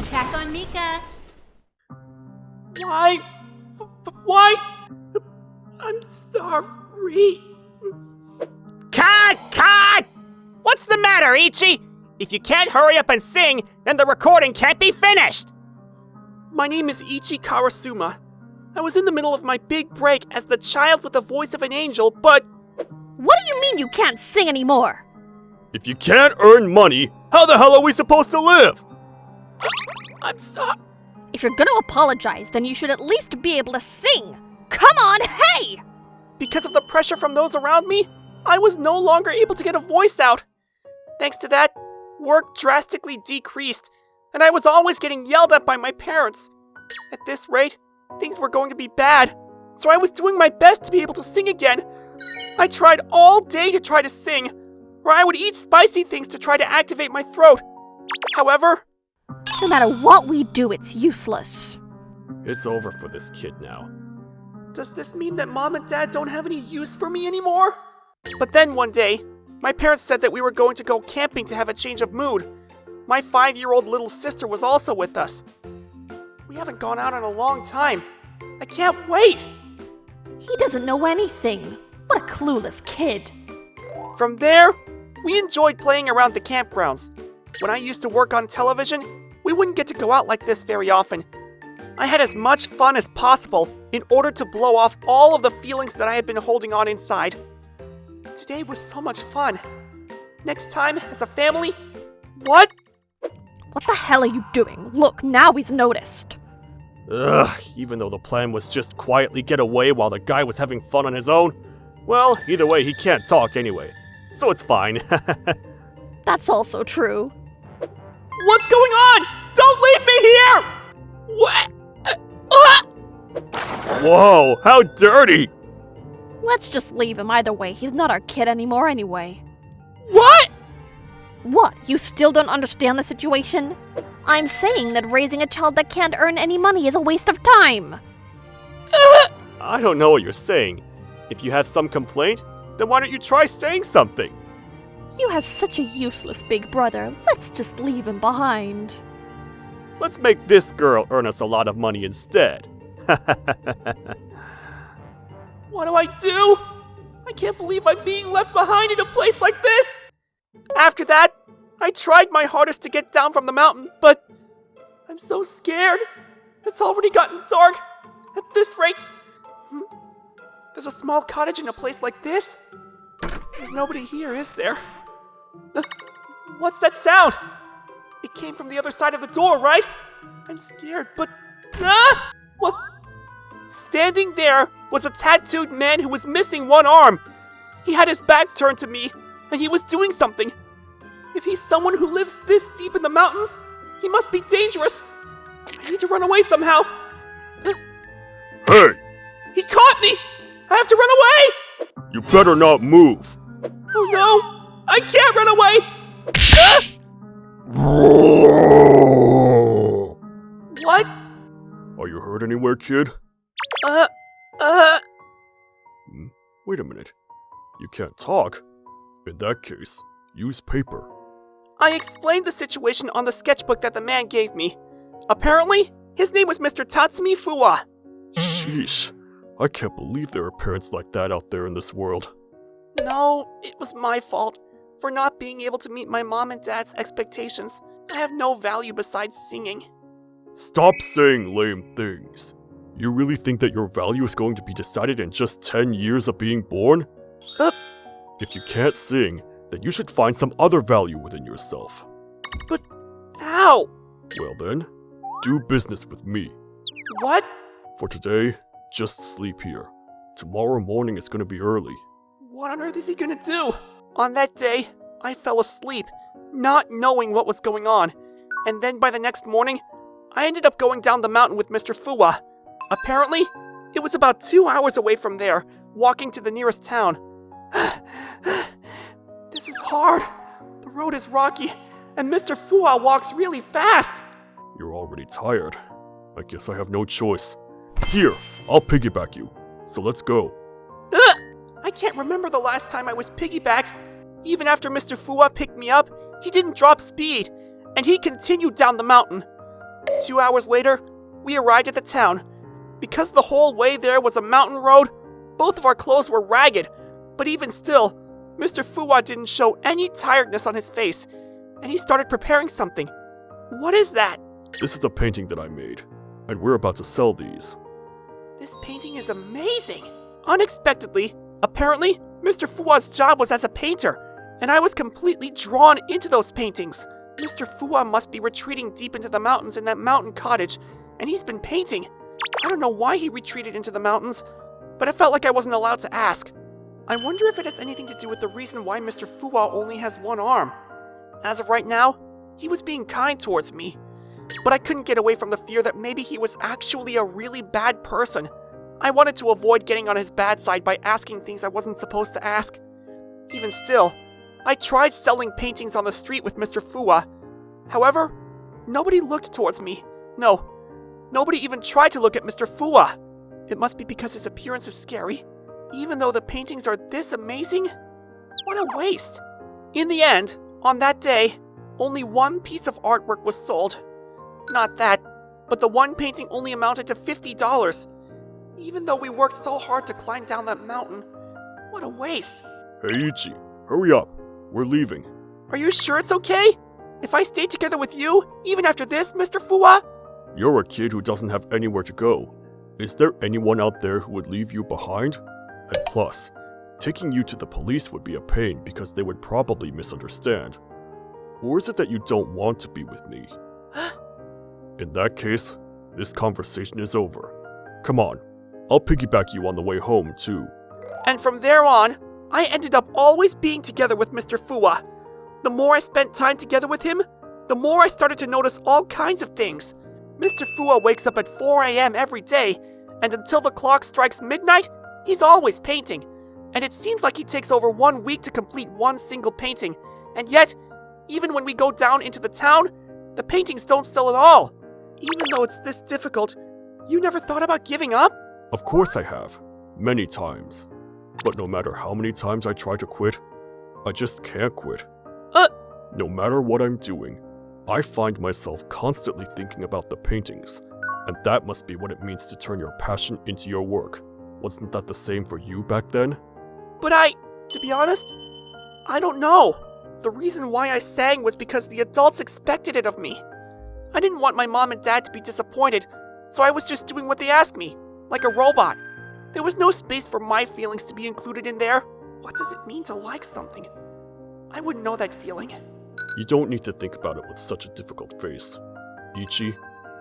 Attack on Mika! Why? Why? I'm sorry. Cut! What's the matter, Ichi? If you can't hurry up and sing, then the recording can't be finished! My name is Ichi Karasuma. I was in the middle of my big break as the child with the voice of an angel, but... What do you mean you can't sing anymore? If you can't earn money, how the hell are we supposed to live? I'm sorry. If you're gonna apologize, then you should at least be able to sing. Come on, hey! Because of the pressure from those around me, I was no longer able to get a voice out. Thanks to that, work drastically decreased, and I was always getting yelled at by my parents. At this rate, things were going to be bad, so I was doing my best to be able to sing again. I tried all day to try to sing, or I would eat spicy things to try to activate my throat. However, No matter what we do, it's useless. It's over for this kid now. does this mean that Mom and Dad don't have any use for me anymore? But then one day, my parents said that we were going to go camping to have a change of mood. My 5-year-old little sister was also with us. We haven't gone out in a long time. I can't wait! He doesn't know anything. What a clueless kid. From there, we enjoyed playing around the campgrounds. When I used to work on television, we wouldn't get to go out like this very often. I had as much fun as possible in order to blow off all of the feelings that I had been holding on inside. Today was so much fun. Next time, as a family, what? What the hell are you doing? Look, now he's noticed. Ugh, even though the plan was just quietly get away while the guy was having fun on his own. Well, either way, he can't talk anyway, so it's fine. That's also true. What's going on? Don't leave me here! What? Whoa, how dirty! Let's just leave him either way. He's not our kid anymore anyway. What? What? You still don't understand the situation? I'm saying that raising a child that can't earn any money is a waste of time. I don't know what you're saying. If you have some complaint, then why don't you try saying something? You have such a useless big brother. Let's just leave him behind. Let's make this girl earn us a lot of money instead. What do I do? I can't believe I'm being left behind in a place like this! After that, I tried my hardest to get down from the mountain, but I'm so scared. It's already gotten dark. At this rate, there's a small cottage in a place like this? There's nobody here, is there? What's that sound? It came from the other side of the door, right? I'm scared, but... What? Standing there was a tattooed man who was missing one arm. He had his back turned to me, and he was doing something. If he's someone who lives this deep in the mountains, he must be dangerous. I need to run away somehow. Hey! He caught me! I have to run away! You better not move! Oh no! I can't run away! What? Are you hurt anywhere, kid? Wait a minute. You can't talk? In that case, use paper. I explained the situation on the sketchbook that the man gave me. Apparently, his name was Mr. Tatsumi Fuwa. Sheesh. I can't believe there are parents like that out there in this world. No, it was my fault for not being able to meet my mom and dad's expectations. I have no value besides singing. Stop saying lame things. You really think that your value is going to be decided in just 10 years of being born? If you can't sing, then you should find some other value within yourself. But how? Well then, do business with me. What? For today, just sleep here. Tomorrow morning is going to be early. What on earth is he gonna do? On that day, I fell asleep, not knowing what was going on. And then by the next morning, I ended up going down the mountain with Mr. Fuwa. Apparently, it was about 2 hours away from there, walking to the nearest town. This is hard. The road is rocky, and Mr. Fuwa walks really fast. You're already tired. I guess I have no choice. Here, I'll piggyback you. So let's go. I can't remember the last time I was piggybacked. Even after Mr. Fuwa picked me up, he didn't drop speed, and he continued down the mountain. 2 hours later, we arrived at the town. Because the whole way there was a mountain road, both of our clothes were ragged, but even still, Mr. Fuwa didn't show any tiredness on his face, and he started preparing something. What is that? This is a painting that I made, and we're about to sell these. This painting is amazing! Unexpectedly, apparently, Mr. Fuwa's job was as a painter, and I was completely drawn into those paintings. Mr. Fuwa must be retreating deep into the mountains in that mountain cottage, and he's been painting. I don't know why he retreated into the mountains, but I felt like I wasn't allowed to ask. I wonder if it has anything to do with the reason why Mr. Fuwa only has one arm. As of right now, he was being kind towards me, but I couldn't get away from the fear that maybe he was actually a really bad person. I wanted to avoid getting on his bad side by asking things I wasn't supposed to ask. Even still, I tried selling paintings on the street with Mr. Fuwa. However, nobody looked towards me. No, nobody even tried to look at Mr. Fuwa. It must be because his appearance is scary. Even though the paintings are this amazing? What a waste. In the end, on that day, only one piece of artwork was sold. Not that, but the one painting only amounted to $50. Even though we worked so hard to climb down that mountain, what a waste. Hey Ichi, hurry up. We're leaving. Are you sure it's okay? If I stay together with you, even after this, Mr. Fuwa? You're a kid who doesn't have anywhere to go. Is there anyone out there who would leave you behind? And plus, taking you to the police would be a pain because they would probably misunderstand. Or is it that you don't want to be with me? In that case, this conversation is over. Come on, I'll piggyback you on the way home too. And from there on, I ended up always being together with Mr. Fuwa. The more I spent time together with him, the more I started to notice all kinds of things. Mr. Fuwa wakes up at 4 a.m. every day, and until the clock strikes midnight, he's always painting. And it seems like he takes over 1 week to complete one single painting. And yet, even when we go down into the town, the paintings don't sell at all. Even though it's this difficult, you never thought about giving up? Of course I have. Many times. But no matter how many times I try to quit, I just can't quit. No matter what I'm doing, I find myself constantly thinking about the paintings. And that must be what it means to turn your passion into your work. Wasn't that the same for you back then? But to be honest, I don't know. The reason why I sang was because the adults expected it of me. I didn't want my mom and dad to be disappointed, so I was just doing what they asked me, like a robot. There was no space for my feelings to be included in there. What does it mean to like something? I wouldn't know that feeling. You don't need to think about it with such a difficult face. Ichi,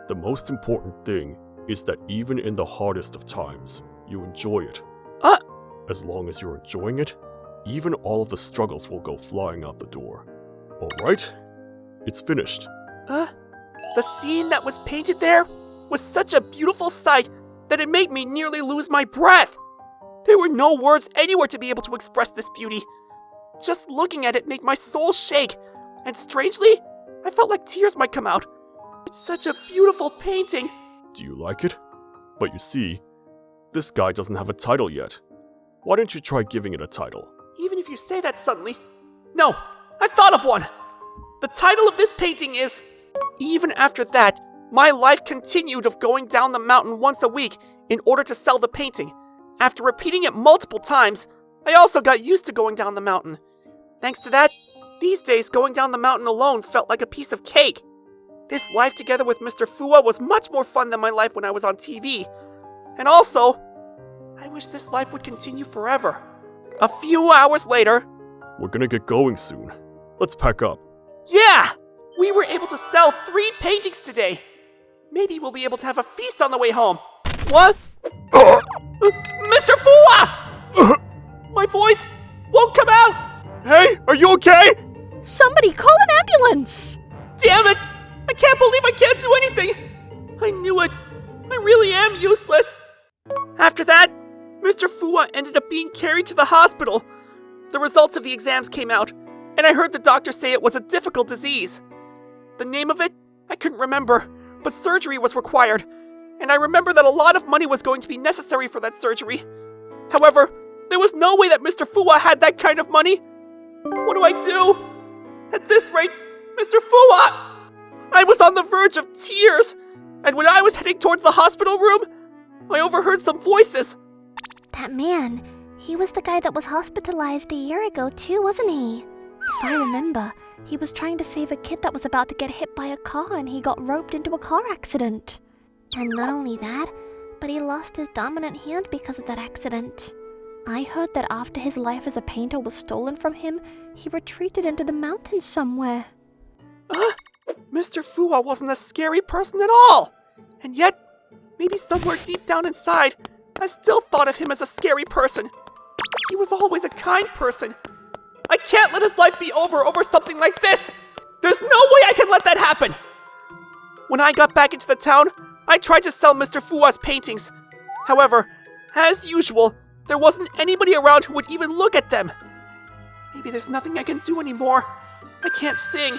the most important thing is that even in the hardest of times, you enjoy it. As long as you're enjoying it, even all of the struggles will go flying out the door. Alright? It's finished. The scene that was painted there was such a beautiful sight that it made me nearly lose my breath. There were no words anywhere to be able to express this beauty. Just looking at it made my soul shake, and strangely, I felt like tears might come out. It's such a beautiful painting. Do you like it? But you see, this guy doesn't have a title yet. Why don't you try giving it a title? Even if you say that suddenly. No, I thought of one. The title of this painting is... Even after that, my life continued of going down the mountain once a week in order to sell the painting. After repeating it multiple times, I also got used to going down the mountain. Thanks to that, these days going down the mountain alone felt like a piece of cake. This life together with Mr. Fuwa was much more fun than my life when I was on TV. And also, I wish this life would continue forever. A few hours later... We're gonna get going soon. Let's pack up. Yeah! We were able to sell 3 paintings today. Maybe we'll be able to have a feast on the way home. What? Mr. Fuwa! My voice won't come out! Hey, are you okay? Somebody call an ambulance! Damn it! I can't believe I can't do anything! I knew it. I really am useless. After that, Mr. Fuwa ended up being carried to the hospital. The results of the exams came out, and I heard the doctor say it was a difficult disease. The name of it, I couldn't remember, but surgery was required, and I remember that a lot of money was going to be necessary for that surgery. However, there was no way that Mr. Fuwa had that kind of money. What do I do? At this rate, Mr. Fuwa, I was on the verge of tears, and when I was heading towards the hospital room, I overheard some voices. That man, he was the guy that was hospitalized a year ago too, wasn't he? If I remember, he was trying to save a kid that was about to get hit by a car and he got roped into a car accident. And not only that, but he lost his dominant hand because of that accident. I heard that after his life as a painter was stolen from him, he retreated into the mountains somewhere. Mr. Fuwa wasn't a scary person at all. And yet, maybe somewhere deep down inside, I still thought of him as a scary person. He was always a kind person. I can't let his life be over something like this. There's no way I can let that happen. When I got back into the town, I tried to sell Mr. Fuwa's paintings. However, as usual, there wasn't anybody around who would even look at them. Maybe there's nothing I can do anymore. I can't sing,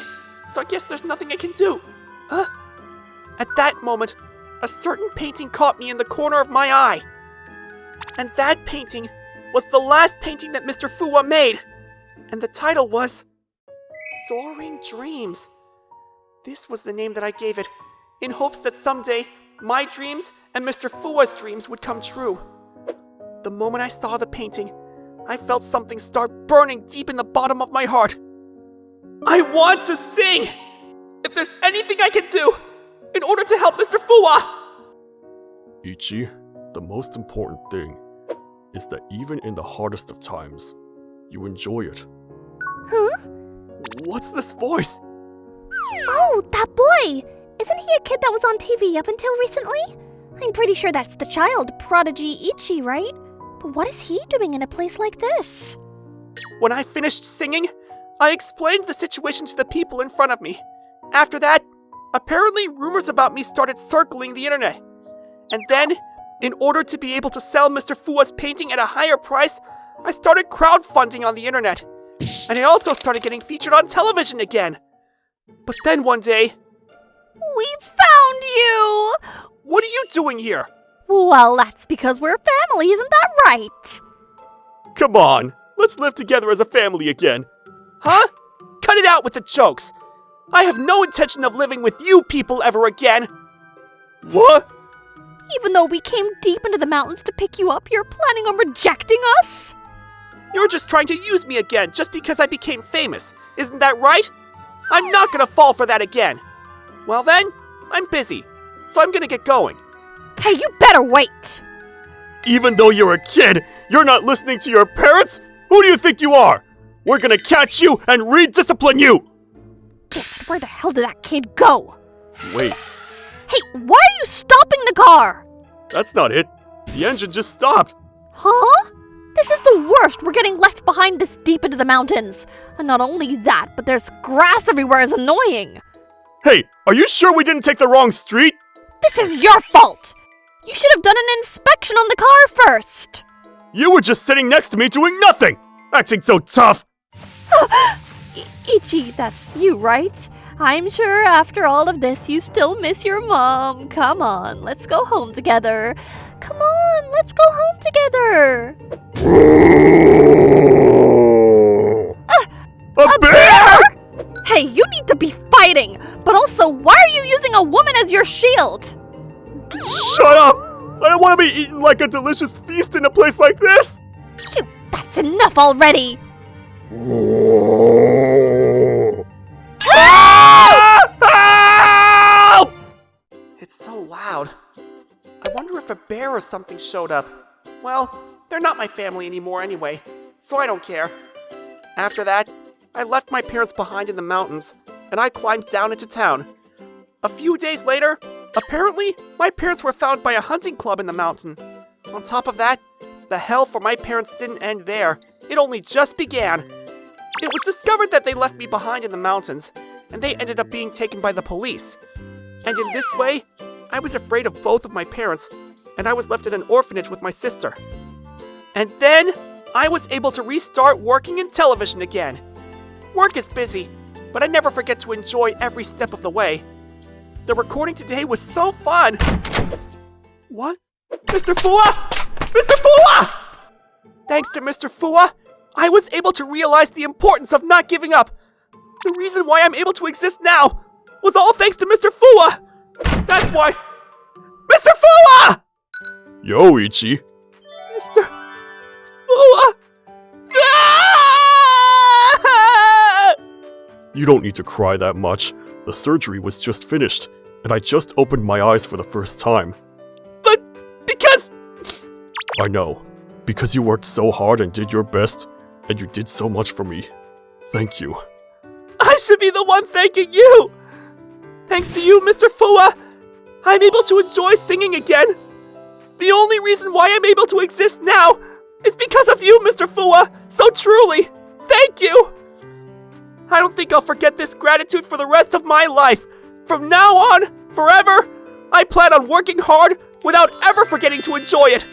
so I guess there's nothing I can do. At that moment, a certain painting caught me in the corner of my eye. And that painting was the last painting that Mr. Fuwa made. And the title was Soaring Dreams. This was the name that I gave it, in hopes that someday my dreams and Mr. Fuwa's dreams would come true. The moment I saw the painting, I felt something start burning deep in the bottom of my heart. I want to sing! If there's anything I can do in order to help Mr. Fuwa! Ichi, the most important thing is that even in the hardest of times, you enjoy it. Huh? What's this voice? Oh, that boy! Isn't he a kid that was on TV up until recently? I'm pretty sure that's the child, Prodigy Ichi, right? But what is he doing in a place like this? When I finished singing, I explained the situation to the people in front of me. After that, apparently rumors about me started circling the internet. And then, in order to be able to sell Mr. Fuwa's painting at a higher price, I started crowdfunding on the internet. And I also started getting featured on television again. But then one day... We found you! What are you doing here? Well, that's because we're family, isn't that right? Come on, let's live together as a family again. Huh? Cut it out with the jokes. I have no intention of living with you people ever again. What? Even though we came deep into the mountains to pick you up, you're planning on rejecting us? You're just trying to use me again just because I became famous. Isn't that right? I'm not gonna fall for that again. Well then, I'm busy, so I'm gonna get going. Hey, you better wait! Even though you're a kid, you're not listening to your parents? Who do you think you are? We're gonna catch you and rediscipline you! Damn it, where the hell did that kid go? Wait, Hey, why are you stopping the car? that's not it. The engine just stopped. Huh? This is the worst. We're getting left behind this deep into the mountains. And not only that, but there's grass everywhere. It's annoying. Hey, are you sure we didn't take the wrong street? This is your fault. You should have done an inspection on the car first. You were just sitting next to me doing nothing, acting so tough. Ichi, that's you, right? I'm sure after all of this, you still miss your mom. Come on, let's go home together. Come on, let's go home together. A bear? Hey, you need to be fighting. But also, why are you using a woman as your shield? Shut up! I don't want to be eaten like a delicious feast in a place like this! Phew, that's enough already. Help! It's so loud. I wonder if a bear or something showed up. Well, they're not my family anymore anyway, so I don't care. After that, I left my parents behind in the mountains, and I climbed down into town. A few days later, apparently, my parents were found by a hunting club in the mountain. On top of that, the hell for my parents didn't end there. It only just began. It was discovered that they left me behind in the mountains, and they ended up being taken by the police. And in this way, I was afraid of both of my parents, and I was left in an orphanage with my sister. And then, I was able to restart working in television again. Work is busy, but I never forget to enjoy every step of the way. The recording today was so fun! What? Mr. Fuwa! Mr. Fuwa! Thanks to Mr. Fuwa, I was able to realize the importance of not giving up. The reason why I'm able to exist now. was all thanks to Mr. Fuwa! That's why... Mr. Fuwa! Yo, Ichi. Mr. Fuwa! Ah! You don't need to cry that much. The surgery was just finished, and I just opened my eyes for the first time. But because... I know. Because you worked so hard and did your best, and you did so much for me. Thank you. I should be the one thanking you! Thanks to you, Mr. Fuwa, I'm able to enjoy singing again. The only reason why I'm able to exist now is because of you, Mr. Fuwa, so truly, thank you! I don't think I'll forget this gratitude for the rest of my life. From now on, forever, I plan on working hard without ever forgetting to enjoy it.